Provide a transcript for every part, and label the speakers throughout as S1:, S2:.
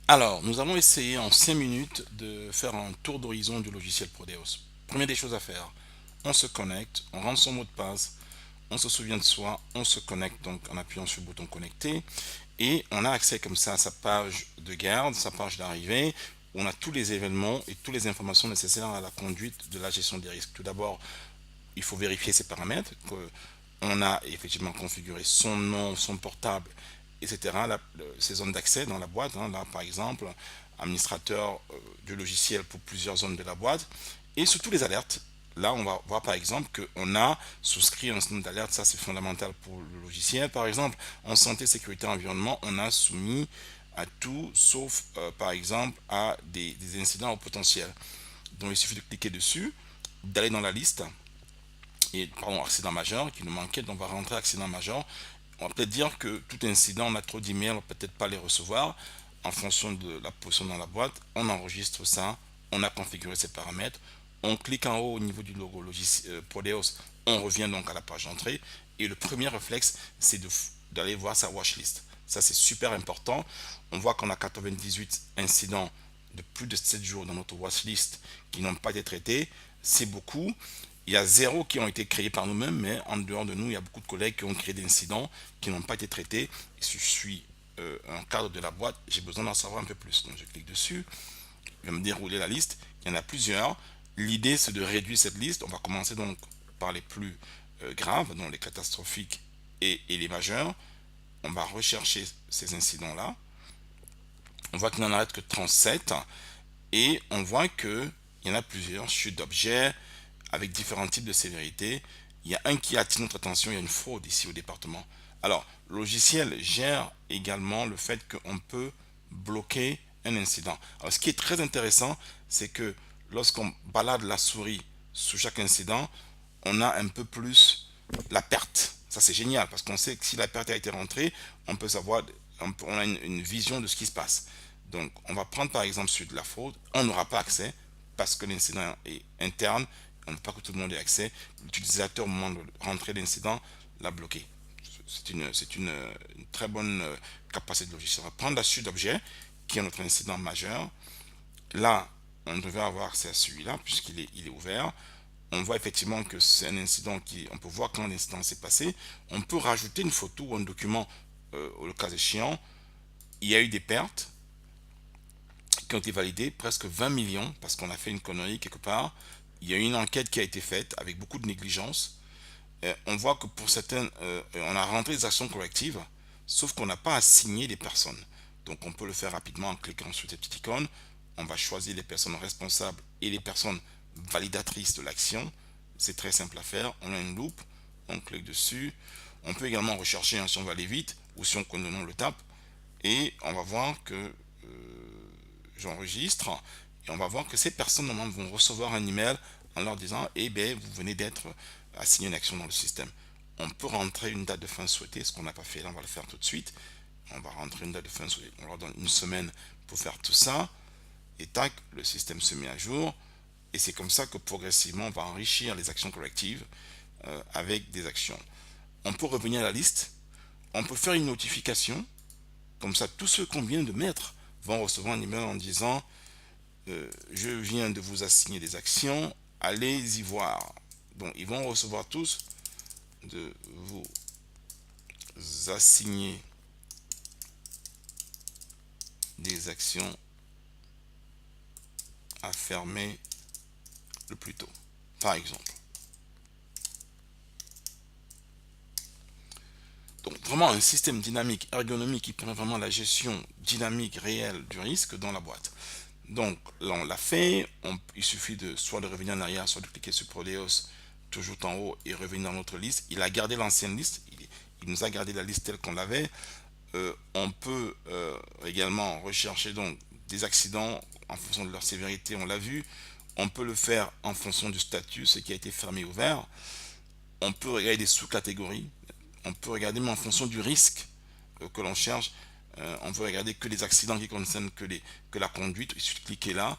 S1: Alors, nous allons essayer en 5 minutes de faire un tour d'horizon du logiciel Prodeos. Première des choses à faire, on se connecte, on rentre son mot de passe, on se souvient de soi, on se connecte donc en appuyant sur le bouton connecter et on a accès comme ça à sa page de garde, sa page d'arrivée, où on a tous les événements et toutes les informations nécessaires à la conduite de la gestion des risques. Tout d'abord, il faut vérifier ses paramètres, qu'on a effectivement configuré son nom, son portable, etc. Ces zones d'accès dans la boîte, hein, là par exemple, administrateur du logiciel pour plusieurs zones de la boîte, et surtout les alertes. Là, on va voir par exemple qu'on a souscrit un certain nombre d'alertes, ça c'est fondamental pour le logiciel. Par exemple, en santé, sécurité, environnement, on a soumis à tout sauf par exemple à des incidents au potentiel. Donc il suffit de cliquer dessus, d'aller dans la liste et pardon, accident majeur qui nous manquait, donc on va rentrer accident majeur. On va peut-être dire que tout incident, on a trop d'emails, on va peut-être pas les recevoir en fonction de la position dans la boîte. On enregistre ça, on a configuré ses paramètres, on clique en haut au niveau du logo logiciel Prodeos, on revient donc à la page d'entrée et le premier réflexe c'est d'aller voir sa watchlist. Ça c'est super important. On voit qu'on a 98 incidents de plus de 7 jours dans notre watchlist qui n'ont pas été traités. C'est beaucoup. Il y a zéro qui ont été créés par nous-mêmes, mais en dehors de nous, il y a beaucoup de collègues qui ont créé des incidents qui n'ont pas été traités. Et si je suis un cadre de la boîte, j'ai besoin d'en savoir un peu plus. Donc je clique dessus, je vais me dérouler la liste. Il y en a plusieurs. L'idée, c'est de réduire cette liste. On va commencer donc par les plus graves, donc les catastrophiques et les majeurs. On va rechercher ces incidents-là. On voit qu'il n'en arrête que 37 et on voit qu'il y en a plusieurs, chute d'objets, avec différents types de sévérité. Il y a un qui attire notre attention, il y a une fraude ici au département. Alors, le logiciel gère également le fait qu'on peut bloquer un incident. Alors, ce qui est très intéressant, c'est que lorsqu'on balade la souris sous chaque incident, on a un peu plus la perte. Ça, c'est génial parce qu'on sait que si la perte a été rentrée, on peut savoir, on a une vision de ce qui se passe. Donc, on va prendre par exemple celui de la fraude. On n'aura pas accès parce que l'incident est interne. On ne veut pas que tout le monde ait accès. L'utilisateur, au moment de rentrer l'incident, l'a bloqué. C'est une très bonne capacité de logiciel. On va prendre la suite d'objets, qui est notre incident majeur. Là, on devait avoir accès à celui-là, puisqu'il est ouvert. On voit effectivement que c'est un incident on peut voir quand l'incident s'est passé. On peut rajouter une photo ou un document, au cas échéant. Il y a eu des pertes qui ont été validées, presque 20 millions, parce qu'on a fait une connerie quelque part. Il y a eu une enquête qui a été faite avec beaucoup de négligence. On voit que pour certains, on a rentré des actions correctives, sauf qu'on n'a pas assigné les personnes. Donc on peut le faire rapidement en cliquant sur cette petite icône. On va choisir les personnes responsables et les personnes validatrices de l'action. C'est très simple à faire. On a une loupe, on clique dessus. On peut également rechercher, hein, si on va aller vite ou si on connaît le nom, on le tape. Et on va voir que j'enregistre et on va voir que ces personnes normalement vont recevoir un email en leur disant eh bien vous venez d'être assigné une action dans le système. On peut rentrer une date de fin souhaitée, ce qu'on n'a pas fait là, on va le faire tout de suite. On va rentrer une date de fin souhaitée, on leur donne une semaine pour faire tout ça et tac, le système se met à jour et c'est comme ça que progressivement on va enrichir les actions collectives avec des actions. On peut revenir à la liste, on peut faire une notification, comme ça tous ceux qu'on vient de mettre vont recevoir un email en disant je viens de vous assigner des actions, allez y voir. Donc ils vont recevoir tous de vous assigner des actions à fermer le plus tôt, par exemple. Donc vraiment un système dynamique ergonomique qui permet vraiment la gestion dynamique réelle du risque dans la boîte. Donc là on l'a fait, il suffit de soit de revenir en arrière, soit de cliquer sur Prodeos toujours en haut et revenir dans notre liste. Il a gardé l'ancienne liste, il nous a gardé la liste telle qu'on l'avait. On peut également rechercher donc des accidents en fonction de leur sévérité, on l'a vu. On peut le faire en fonction du statut, ce qui a été fermé ou ouvert. On peut regarder des sous-catégories. On peut regarder mais en fonction du risque que l'on cherche. On peut regarder que les accidents qui concernent que la conduite. Il suffit de cliquer là.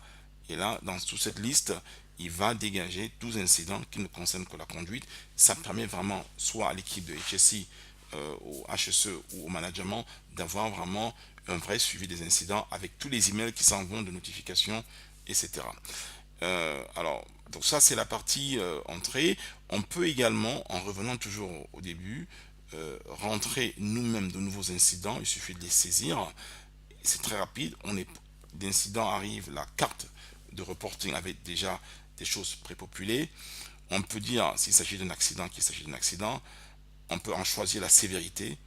S1: Et là, dans toute cette liste, il va dégager 12 incidents qui ne concernent que la conduite. Ça permet vraiment, soit à l'équipe de HSI, au HSE ou au management, d'avoir vraiment un vrai suivi des incidents avec tous les emails qui s'en vont de notifications, etc. Alors, donc ça c'est la partie entrée. On peut également, en revenant toujours au début, rentrer nous-mêmes de nouveaux incidents. Il suffit de les saisir. C'est très rapide. L'incident arrive, la carte de reporting avec déjà des choses prépopulées. On peut dire s'il s'agit d'un accident qu'il s'agit d'un accident. On peut en choisir la sévérité.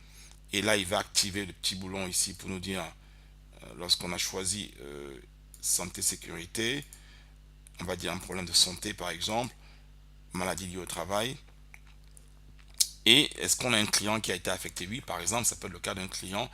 S1: Et là, il va activer le petit boulon ici pour nous dire, lorsqu'on a choisi santé sécurité, on va dire un problème de santé par exemple, maladie liée au travail. Et est-ce qu'on a un client qui a été affecté? Oui, par exemple, ça peut être le cas d'un client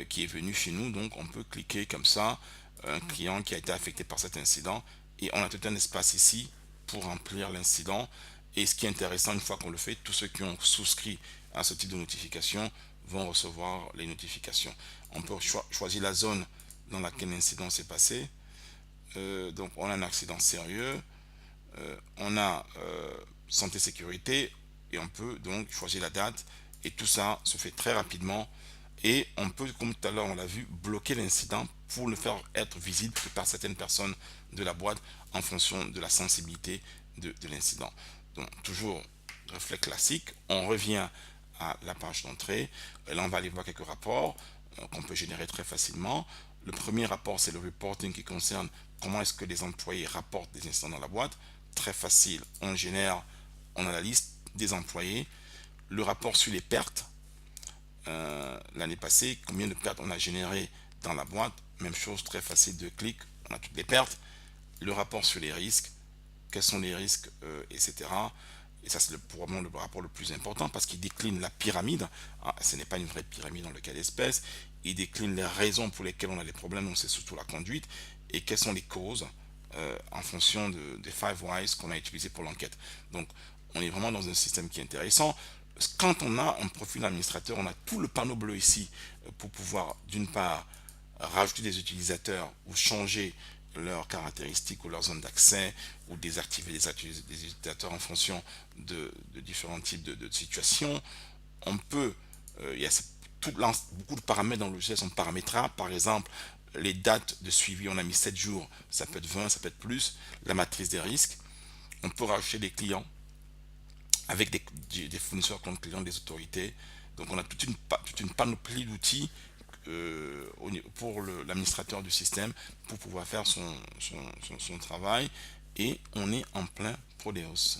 S1: qui est venu chez nous, donc on peut cliquer comme ça, un client qui a été affecté par cet incident, et on a tout un espace ici pour remplir l'incident. Et ce qui est intéressant, une fois qu'on le fait, tous ceux qui ont souscrit à ce type de notification vont recevoir les notifications. On peut choisir la zone dans laquelle l'incident s'est passé. Donc on a un accident sérieux, on a santé sécurité, et on peut donc choisir la date, et tout ça se fait très rapidement, et on peut, comme tout à l'heure on l'a vu, bloquer l'incident pour le faire être visible par certaines personnes de la boîte en fonction de la sensibilité de l'incident. Donc toujours réflexe classique, on revient à la page d'entrée. Là on va aller voir quelques rapports qu'on peut générer très facilement. Le premier rapport, c'est le reporting qui concerne comment est-ce que les employés rapportent des incidents dans la boîte. Très facile, on a la liste des employés. Le rapport sur les pertes, l'année passée, combien de pertes on a généré dans la boîte. Même chose, très facile de clic, on a toutes les pertes. Le rapport sur les risques, quels sont les risques, etc. Et ça, c'est probablement le rapport le plus important parce qu'il décline la pyramide. Ah, ce n'est pas une vraie pyramide dans le cas d'espèce. Il décline les raisons pour lesquelles on a des problèmes, donc c'est surtout la conduite, et quelles sont les causes en fonction des 5 whys qu'on a utilisé pour l'enquête. Donc, on est vraiment dans un système qui est intéressant. Quand on a un profil administrateur, on a tout le panneau bleu ici pour pouvoir, d'une part, rajouter des utilisateurs ou changer leurs caractéristiques ou leurs zones d'accès ou désactiver des utilisateurs en fonction de différents types de situations. On peut, il y a beaucoup de paramètres dans le logiciel sont paramétrables. Par exemple, les dates de suivi, on a mis 7 jours, ça peut être 20, ça peut être plus. La matrice des risques. On peut rajouter des clients avec des fournisseurs compte clients, des autorités. Donc on a toute une panoplie d'outils pour l'administrateur du système pour pouvoir faire son travail, et on est en plein Prodeos.